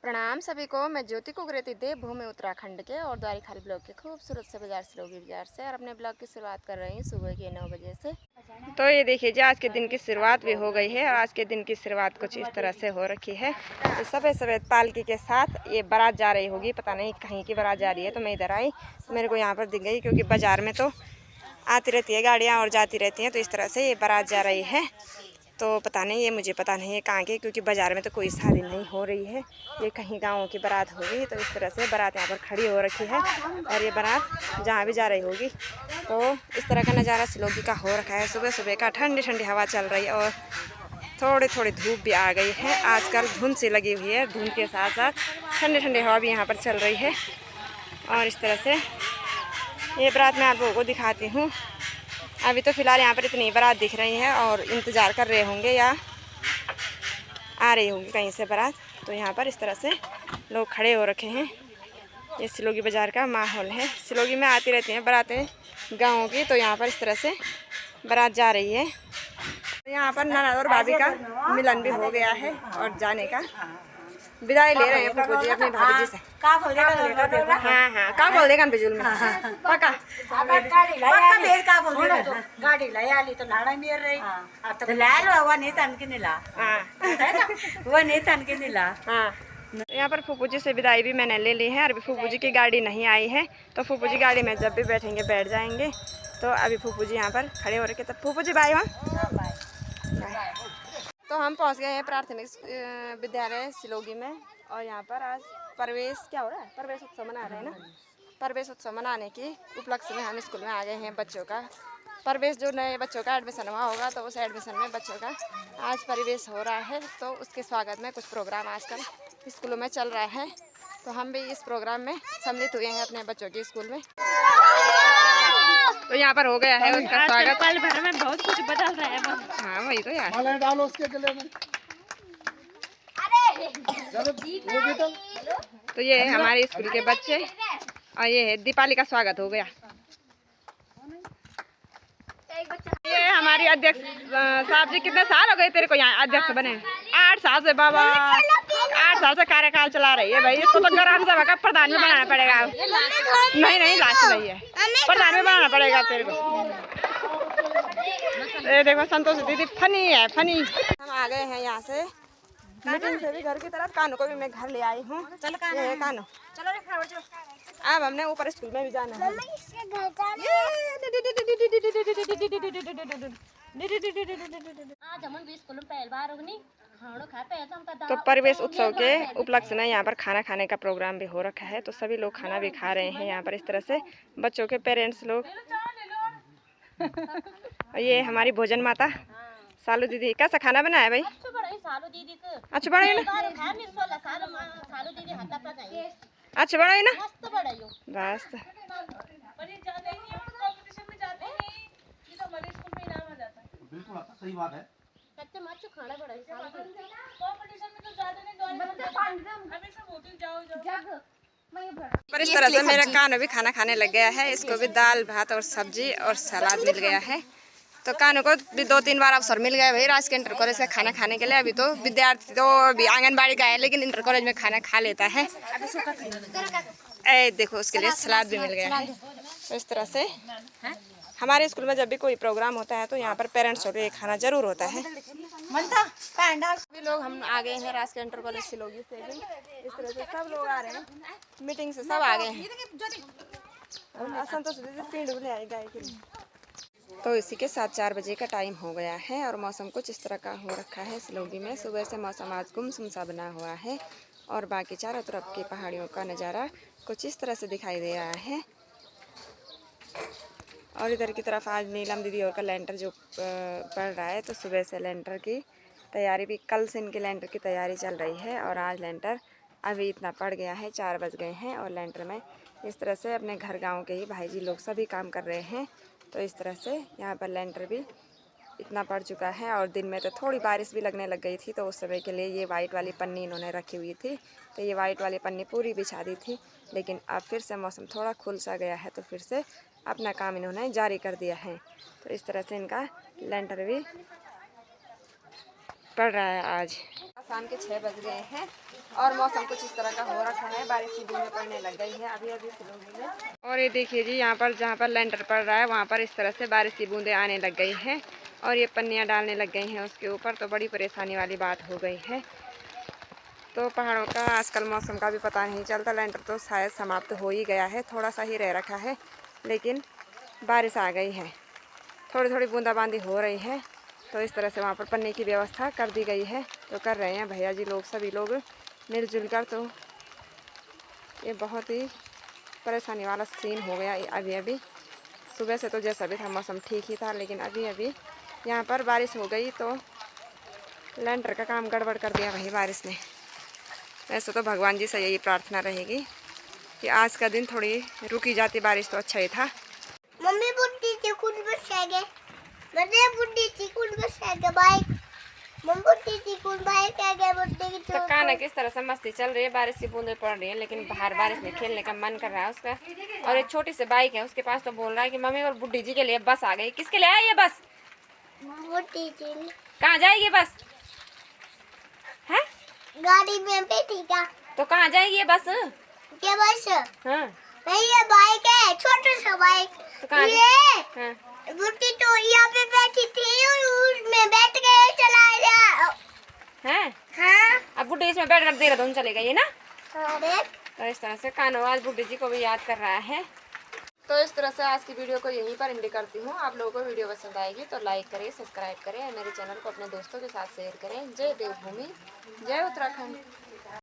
प्रणाम सभी को। मैं ज्योति कुकरेती देवभूमि उत्तराखंड के और द्वारीखाल ब्लॉक के खूबसूरत से बाजार सिलोगी बाजार से और अपने ब्लॉग की शुरुआत कर रही हूँ सुबह के 9 बजे से। तो ये देखिए जी, आज के दिन की शुरुआत भी हो गई है और आज के दिन की शुरुआत कुछ इस तरह से हो रखी है। तो सफ़ेद सफ़ेद पालकी के साथ ये बारात जा रही होगी, पता नहीं कहीं की बारात जा रही है। तो मैं इधर आई तो मेरे को यहाँ पर दिख गई, क्योंकि बाज़ार में तो आती रहती है गाड़ियाँ और जाती रहती हैं। तो इस तरह से ये बारात जा रही है। तो पता नहीं, ये मुझे पता नहीं है कहाँ की, क्योंकि बाज़ार में तो कोई शादी नहीं हो रही है। ये कहीं गाँव की बारात होगी। तो इस तरह से बारात यहाँ पर खड़ी हो रखी है और ये बारात जहाँ भी जा रही होगी। तो इस तरह का नज़ारा सिलोगी का हो रखा है। सुबह सुबह का ठंडी ठंडी हवा चल रही है और थोड़ी थोड़ी धूप भी आ गई है। आजकल धुंध सी लगी हुई है, धुंध के साथ साथ ठंडी ठंडी हवा भी यहाँ पर चल रही है। और इस तरह से ये बारात मैं आप लोगों को दिखाती हूँ। अभी तो फ़िलहाल यहाँ पर इतनी बारात दिख रही है और इंतज़ार कर रहे होंगे या आ रही होंगी कहीं से बारात। तो यहाँ पर इस तरह से लोग खड़े हो रखे हैं। ये सिलोगी बाज़ार का माहौल है। सिलोगी में आती रहती हैं बारातें गाँव की। तो यहाँ पर इस तरह से बारात जा रही है। तो यहाँ पर ननद और भाभी का मिलन भी हो गया है और जाने का विदाई ले रहे हैं फूफू जी अपनी भाभी जी से। का बोल देगा हाँ हाँ, का बोल देगा बिजुल में पक्का का बोल देगा गाड़ी ले आली तो नाड़ा मेर रही तो ले लो वो नहीं तन के नीला वो नहीं तन के नीला। हाँ, यहाँ पर फूफू जी से विदाई भी मैंने ले ली है और अभी फूफू जी की गाड़ी नहीं आई है। तो फूफू जी गाड़ी में जब भी बैठेंगे बैठ जाएंगे। तो अभी फूफू जी यहाँ पर खड़े हो रखे। तब फूफू जी बाय वहाँ। तो हम पहुँच गए हैं प्राथमिक विद्यालय सिलोगी में और यहाँ पर आज प्रवेश क्या हो रहा है, प्रवेश उत्सव मना रहे हैं ना। प्रवेश उत्सव मनाने की उपलक्ष्य में हम स्कूल में आ गए हैं। बच्चों का प्रवेश, जो नए बच्चों का एडमिशन हुआ होगा तो उस एडमिशन में बच्चों का आज प्रवेश हो रहा है। तो उसके स्वागत में कुछ प्रोग्राम आजकल स्कूलों में चल रहा है। तो हम भी इस प्रोग्राम में सम्मिलित हुए हैं अपने बच्चों के स्कूल में। तो यहाँ पर हो गया है उसका स्वागत। पल भर में बहुत कुछ बदल रहा है। हाँ वही तो यार। डालो उसके गले में। तो ये है हमारे स्कूल के बच्चे और ये है दीपाली का स्वागत हो गया। ये हमारी अध्यक्ष साहब जी, कितने साल हो गए तेरे को यहाँ अध्यक्ष बने? 8 साल से बाबा, 8 साल से कार्यकाल चला रही है भाई। इसको तो ग्राम सभा का प्रधान में बनाना पड़ेगा। नहीं नहीं, लास्ट नहीं है, प्रधान में बनाना पड़ेगा तेरे को। ये देखो संतोष दीदी फनी है, फनी। हम आ गए हैं यहाँ से मीटिंग से भी घर की तरफ। कानू को भी मैं घर ले आई हूँ। चल कानू चलो। अब हमने ऊपर स्कूल में भी जाना है। तो परिवेश उत्सव के उपलक्ष्य में यहाँ पर खाना खाने का प्रोग्राम भी हो रखा है। तो सभी लोग खाना भी खा रहे हैं यहाँ पर इस तरह से, बच्चों के पेरेंट्स लोग। ये हमारी भोजन माता सालू दीदी। कैसा खाना बनाया भाई? अच्छा बड़ा है ना, अच्छा बड़ा है ना बस। सही बात है। पर इस तरह से मेरा कानू भी खाना खाने लग गया है। इसको भी दाल भात और सब्जी और सलाद मिल गया है। तो कानू को भी 2-3 बार अवसर मिल गया भाई राजकीय इंटर कॉलेज से खाना खाने के लिए। अभी तो विद्यार्थी तो अभी आंगनबाड़ी का है, लेकिन इंटर कॉलेज में खाना खा लेता है। देखो उसके लिए सलाद भी मिल गया है। तो इस तरह से हमारे स्कूल में जब भी कोई प्रोग्राम होता है तो यहाँ पर पेरेंट्स होते खाना जरूर होता है। सभी लोग हम आ गए हैं राजकीय इंटर कॉलेज सिलोगी से भी। इस तरह से सब लोग आ रहे हैं, मीटिंग से सब आ गए हैं। संतोष तो इसी के साथ 4 बजे का टाइम हो गया है और मौसम कुछ इस तरह का हो रखा है सिलोगी में। सुबह से मौसम आज गुमसुम सा बना हुआ है और बाकी चारों तरफ की पहाड़ियों का नज़ारा कुछ इस तरह से दिखाई दे रहा है। और इधर की तरफ आज नीलम दीदी और का लेंटर जो पड़ रहा है। तो सुबह से लेंटर की तैयारी भी, कल से इनके लेंटर की तैयारी चल रही है और आज लेंटर अभी इतना पड़ गया है, 4 बज गए हैं। और लेंटर में इस तरह से अपने घर गांव के ही भाई जी लोग सभी काम कर रहे हैं। तो इस तरह से यहाँ पर लेंटर भी इतना पड़ चुका है। और दिन में तो थोड़ी बारिश भी लगने लग गई थी। तो उस समय के लिए ये वाइट वाली पन्नी इन्होंने रखी हुई थी। तो ये वाइट वाली पन्नी पूरी बिछा दी थी, लेकिन अब फिर से मौसम थोड़ा खुल सा गया है तो फिर से अपना काम इन्होंने जारी कर दिया है। तो इस तरह से इनका लेंटर भी पड़ रहा है आज। शाम के 6 बज गए हैं और मौसम कुछ इस तरह का हो रखा है, बारिश की बूंदें पड़ने लग गई है अभी अभी शुरू में। और ये देखिए जी, यहाँ पर जहाँ पर लेंटर पड़ रहा है वहाँ पर इस तरह से बारिश की बूंदें आने लग गई हैं और ये पन्नियाँ डालने लग गई हैं उसके ऊपर, तो बड़ी परेशानी वाली बात हो गई है। तो पहाड़ों का आजकल मौसम का भी पता नहीं चलता। लेंटर तो शायद समाप्त हो ही गया है, थोड़ा सा ही रह रखा है, लेकिन बारिश आ गई है, थोड़ी थोड़ी बूंदाबांदी हो रही है। तो इस तरह से वहाँ पर पन्नी की व्यवस्था कर दी गई है, तो कर रहे हैं भैया जी लोग, सभी लोग मिलजुल कर। तो ये बहुत ही परेशानी वाला सीन हो गया अभी अभी। सुबह से तो जैसा भी था मौसम ठीक ही था, लेकिन अभी अभी यहाँ पर बारिश हो गई तो लेंटर का काम गड़बड़ कर दिया भाई बारिश ने। वैसे तो भगवान जी से यही प्रार्थना रहेगी कि आज का दिन थोड़ी रुकी जाती बारिश तो अच्छा ही था। मम्मी बुड्ढी थी कुछ बचाएंगे, मैंने बुड्ढी थी कुछ बचाएंगे बाइक, मम्मी बुड्ढी थी कुछ बाइक आ गए बुड्ढी की तो कान्हा किस तरह से मस्ती चल रही है, बारिश की बूंदें पड़ रही है, लेकिन बाहर बारिश में खेलने का मन कर रहा है उसका। और एक छोटी सी बाइक है उसके पास, तो बोल रहा है कि मम्मी और बुड्ढी जी के लिए बस आ गई। किसके लिए आई ये बस? बुड्ढी थी कहाँ जाएगी बस? है गाड़ी में बैठी क्या? तो कहाँ जाएगी ये बस? क्या बस? हाँ नहीं ये बाइक है, छोटा सा बाइक। तो कहाँ ये हाँ। बुड्ढी तो यहाँ पे बैठी थी और उसमें बैठ गए चलाया। हैं? हाँ अब बुड्ढी इसमें बैठ कर देहरादून चले गई है ना। अरे तो इस तरह से कान्हा आज बुड्ढी जी को भी याद कर रहा है। तो इस तरह से आज की वीडियो को यहीं पर एंड करती हूँ। आप लोगों को वीडियो पसंद आएगी तो लाइक करें, सब्सक्राइब करें, मेरे चैनल को अपने दोस्तों के साथ शेयर करें। जय देवभूमि, जय उत्तराखंड।